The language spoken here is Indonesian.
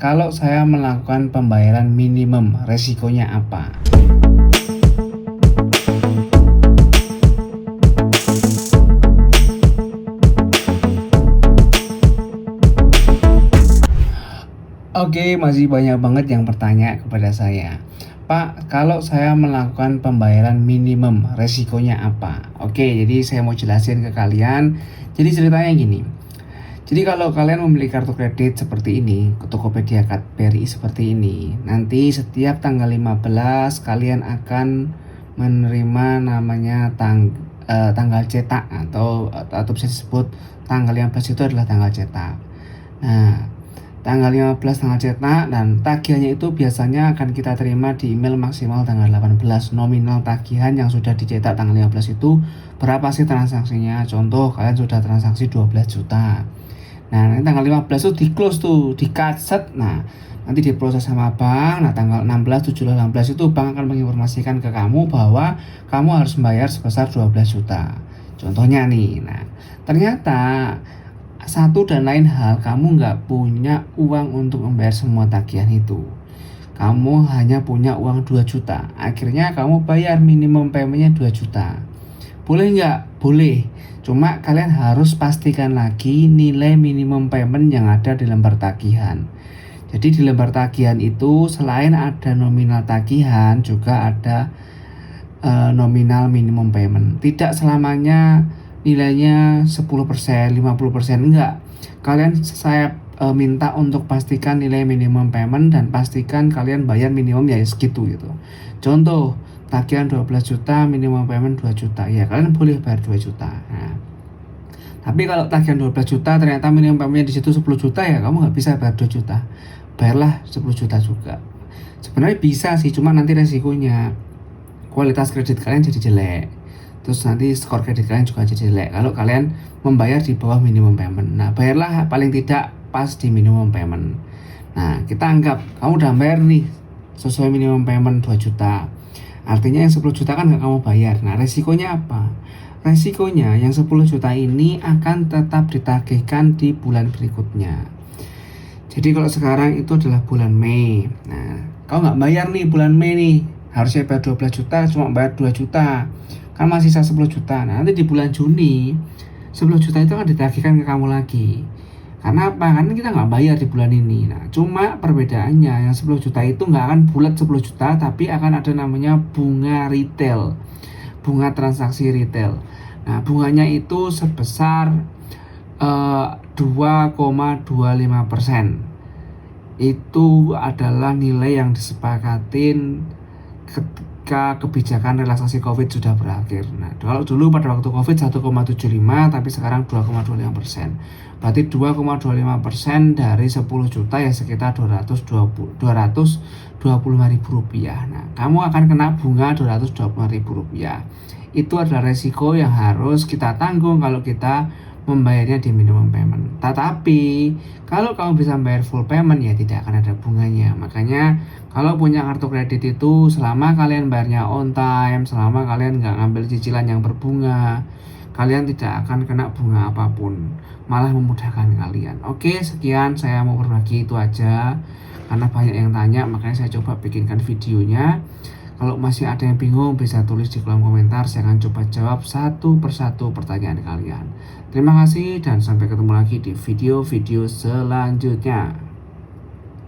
kalau saya melakukan pembayaran minimum, resikonya apa? Oke, masih banyak banget yang bertanya kepada saya. Pak, kalau saya melakukan pembayaran minimum, resikonya apa? Oke, jadi saya mau jelasin ke kalian. Jadi ceritanya gini. Jadi kalau kalian memiliki kartu kredit seperti ini, Tokopedia BRI seperti ini, nanti setiap tanggal 15 kalian akan menerima namanya tanggal cetak atau bisa disebut tanggal 15 itu adalah tanggal cetak. Nah, tanggal 15 tanggal cetak dan tagihannya itu biasanya akan kita terima di email maksimal tanggal 18. Nominal tagihan yang sudah dicetak tanggal 15 itu berapa sih transaksinya? Contoh kalian sudah transaksi 12 juta. Nah, nanti tanggal 15 itu di close tuh, di cut. Nah, nanti diproses sama bank. Nah, tanggal 16, 17, 18 itu bank akan menginformasikan ke kamu bahwa kamu harus membayar sebesar 12 juta. Contohnya nih. Nah, ternyata satu dan lain hal, kamu nggak punya uang untuk membayar semua tagihan itu. Kamu hanya punya uang 2 juta. Akhirnya kamu bayar minimum paymentnya 2 juta. Boleh nggak? Boleh. Cuma kalian harus pastikan lagi nilai minimum payment yang ada di lembar tagihan. Jadi di lembar tagihan itu selain ada nominal tagihan, juga ada nominal minimum payment. Tidak selamanya nilainya 10%, 50%, enggak. Kalian saya minta untuk pastikan nilai minimum payment dan pastikan kalian bayar minimum ya segitu gitu. Contoh, tagihan 12 juta, minimum payment 2 juta. Ya, kalian boleh bayar 2 juta. Nah, tapi kalau tagihan 12 juta ternyata minimum paymentnya di situ 10 juta ya kamu nggak bisa bayar 2 juta. Bayarlah 10 juta juga. Sebenarnya bisa sih, cuma nanti resikonya kualitas kredit kalian jadi jelek. Terus nanti skor kredit kalian juga jadi jelek kalau kalian membayar di bawah minimum payment. Nah, bayarlah paling tidak pas di minimum payment. Nah, kita anggap kamu udah bayar nih sesuai minimum payment 2 juta. Artinya yang 10 juta kan nggak kamu bayar. Nah, resikonya apa? Resikonya yang 10 juta ini akan tetap ditagihkan di bulan berikutnya. Jadi kalau sekarang itu adalah bulan Mei. Nah, kau nggak bayar nih bulan Mei nih. Harusnya bayar 12 juta, cuma bayar 2 juta. Kan masih sisa 10 juta. Nah, nanti di bulan Juni 10 juta itu akan ditagihkan ke kamu lagi. Karena apa? Karena kita nggak bayar di bulan ini. Nah, cuma perbedaannya yang 10 juta itu nggak akan bulat 10 juta, tapi akan ada namanya bunga retail, bunga transaksi retail. Nah, bunganya itu sebesar 2,25%. Itu adalah nilai yang disepakatin ketika kebijakan relaksasi COVID sudah berakhir. Nah, kalau dulu pada waktu COVID 1,75, tapi sekarang 2,25%. Berarti 2,25% dari 10 juta ya sekitar 225.000 rupiah. Nah, kamu akan kena bunga 225.000 rupiah. Itu adalah resiko yang harus kita tanggung kalau kita membayarnya di minimum payment. Tetapi kalau kamu bisa bayar full payment ya tidak akan ada bunganya. Makanya kalau punya kartu kredit itu selama kalian bayarnya on time, selama kalian nggak ngambil cicilan yang berbunga, kalian tidak akan kena bunga apapun, malah memudahkan kalian. Oke, sekian saya mau berbagi itu aja. Karena banyak yang tanya, makanya saya coba bikinkan videonya. Kalau masih ada yang bingung bisa tulis di kolom komentar, saya akan coba jawab satu persatu pertanyaan kalian. Terima kasih dan sampai ketemu lagi di video-video selanjutnya.